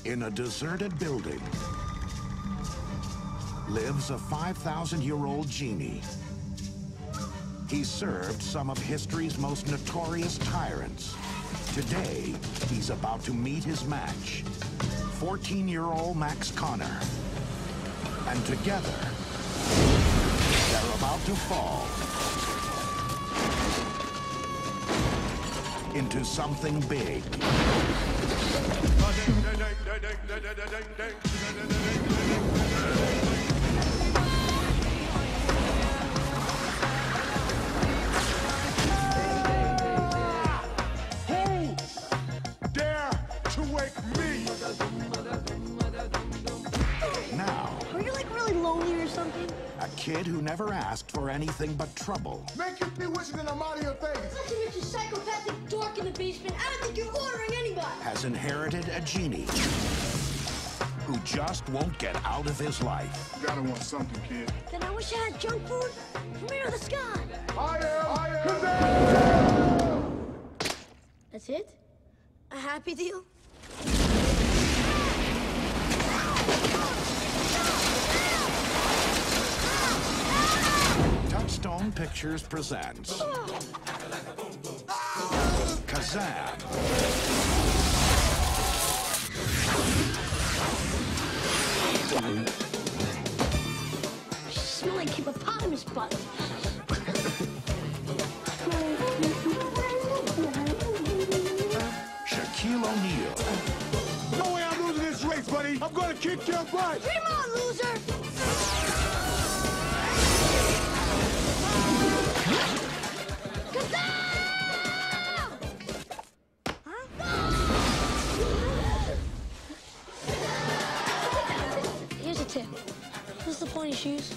In a deserted building lives a 5,000-year-old genie. He served some of history's most notorious tyrants. Today, he's about to meet his match, 14-year-old Max Connor. And together, they're about to fall into something big. Who dare to wake me? Now, Are you like really lonely or something? a kid who never asked for anything but trouble Make you be wishing that I'm out of your face. Listen, it's a psychopathic dork in the basement. I don't think you're ordering anybody. has inherited a genie who just won't get out of his life. You gotta want something, kid. Then I wish I had junk food from here to the sky. I am. That's it? A happy deal? Touchstone Pictures presents Kazaam. You smell like hippopotamus butt. Shaquille O'Neal. No way I'm losing this race, buddy. I'm gonna kick your butt. Dream on, loser! Kazaam! Here's a tip. What's the pointy shoes?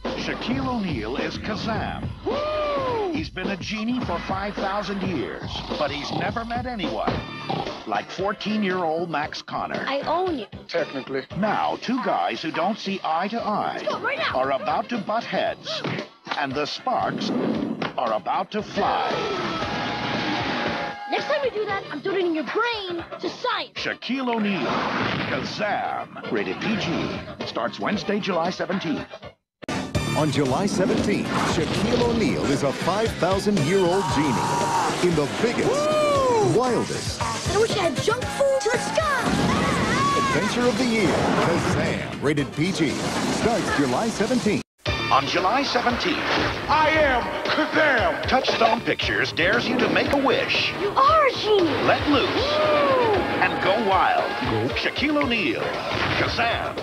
Shaquille O'Neal is Kazaam. He's been a genie for 5,000 years, but he's never met anyone like 14-year-old Max Connor. I own you. Technically. Now, two guys who don't see eye to eye Let's go, right now. are about to butt heads, and the sparks are about to fly. Next time you do that, I'm donating your brain to science. Shaquille O'Neal, Kazaam, rated PG, starts Wednesday, July 17th. On July 17th, Shaquille O'Neal is a 5,000-year-old genie in the biggest, wildest And I wish I had junk food to the sky. adventure of the year. Kazaam, rated PG, starts July 17th. On July 17th, I am Kazaam. Touchstone Pictures dares you to make a wish, You are a genie. let loose, and go wild. Shaquille O'Neal, Kazaam.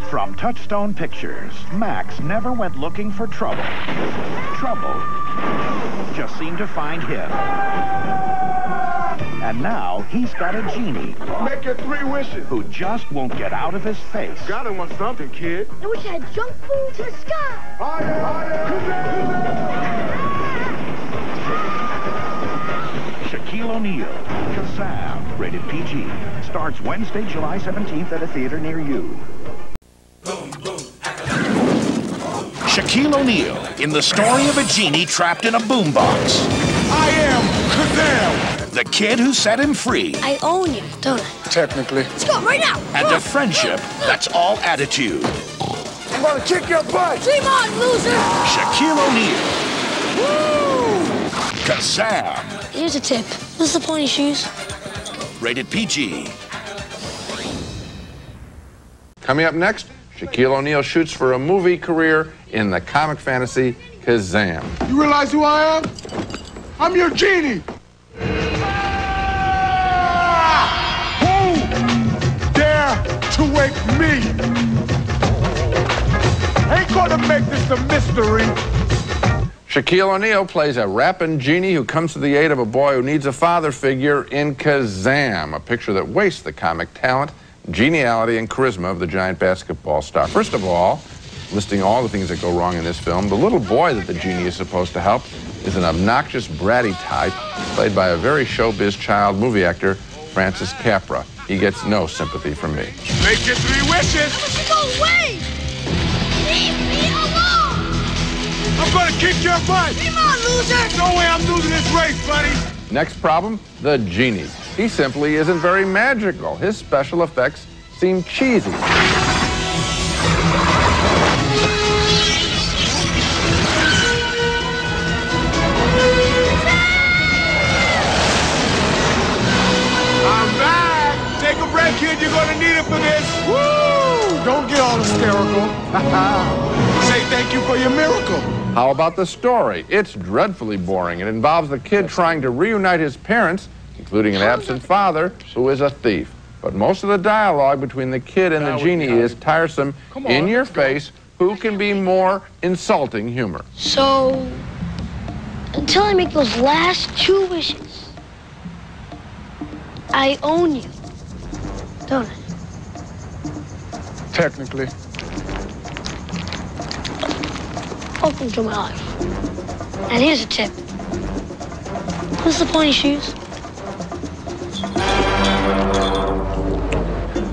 From Touchstone Pictures, Max never went looking for trouble. Trouble just seemed to find him. And now he's got a genie Make your 3 wishes. who just won't get out of his face. Gotta want something, kid. I wish I had junk food to the sky. I am. Shaquille O'Neal, Kazaam, rated PG, starts Wednesday, July 17th at a theater near you. Shaquille O'Neal in the story of a genie trapped in a boombox. I am Kazaam. The kid who set him free. I own you, don't I? Technically. Let's go, right now. And a friendship that's all attitude. I'm gonna kick your butt. Dream on, loser! Shaquille O'Neal. Kazaam. Here's a tip. What's the pointy shoes? Rated PG. Coming up next, Shaquille O'Neal shoots for a movie career in the comic fantasy Kazaam. You realize who I am? I'm your genie. Who dare to wake me? Ain't gonna make this a mystery. Shaquille O'Neal plays a rapping genie who comes to the aid of a boy who needs a father figure in Kazaam, a picture that wastes the comic talent, geniality, and charisma of the giant basketball star. First of all, listing all the things that go wrong in this film. The little boy that the genie is supposed to help is an obnoxious, bratty type, played by a very showbiz child movie actor, Francis Capra. He gets no sympathy from me. Make your 3 wishes. Go away! Leave me alone! I'm gonna kick your butt. Come on, loser! No way I'm losing this race, buddy. Next problem, the genie. He simply isn't very magical. His special effects seem cheesy. Take a break, kid. You're gonna need it for this. Woo! Don't get all hysterical. Say thank you for your miracle. How about the story? It's dreadfully boring. It involves the kid trying to reunite his parents, including an absent father who is a thief. But most of the dialogue between the kid and the genie is tiresome, in your face. Who can be more insulting humor? So, until I make those last 2 wishes, I own you, don't I? Technically. Welcome to my life. And here's a tip. What's the pointy shoes?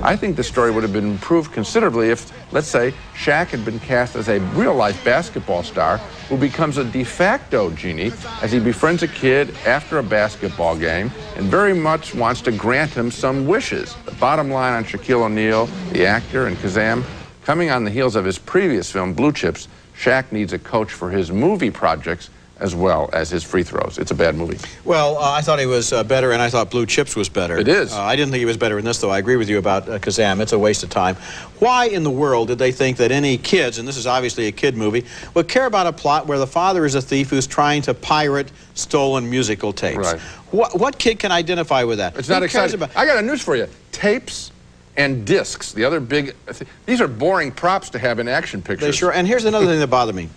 I think the story would have been improved considerably if, let's say, Shaq had been cast as a real-life basketball star who becomes a de facto genie as he befriends a kid after a basketball game and very much wants to grant him some wishes. The bottom line on Shaquille O'Neal, the actor, and Kazaam, coming on the heels of his previous film, Blue Chips, Shaq needs a coach for his movie projects as well as his free throws. It's a bad movie. Well, I thought he was better, and I thought Blue Chips was better. It is. I didn't think he was better in this, though. I agree with you about Kazaam. It's a waste of time. Why in the world did they think that any kids, and this is obviously a kid movie, would care about a plot where the father is a thief who's trying to pirate stolen musical tapes? Right. What kid can identify with that? It's not exciting. I got a news for you. Tapes and discs, the other big... These are boring props to have in action pictures. They sure. And here's another thing that bothered me.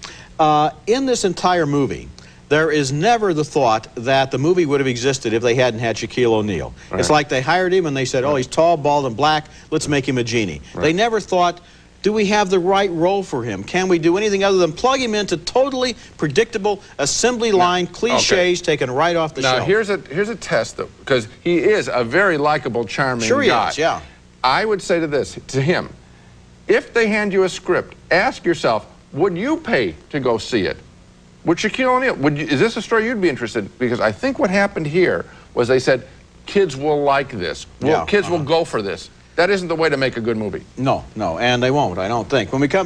In this entire movie, there is never the thought that the movie would have existed if they hadn't had Shaquille O'Neal. Right. It's like they hired him and they said, oh, he's tall, bald, and black, let's make him a genie. Right. They never thought, do we have the right role for him? Can we do anything other than plug him into totally predictable assembly line cliches taken right off the shelf? Now, here's a test, though, because he is a very likable, charming guy. Sure he is, yeah. I would say to him, if they hand you a script, ask yourself, would you pay to go see it? Would Shaquille O'Neal, is this a story you'd be interested in? Because I think what happened here was they said, kids will like this. Kids will go for this. That isn't the way to make a good movie. No, and they won't, I don't think. When we come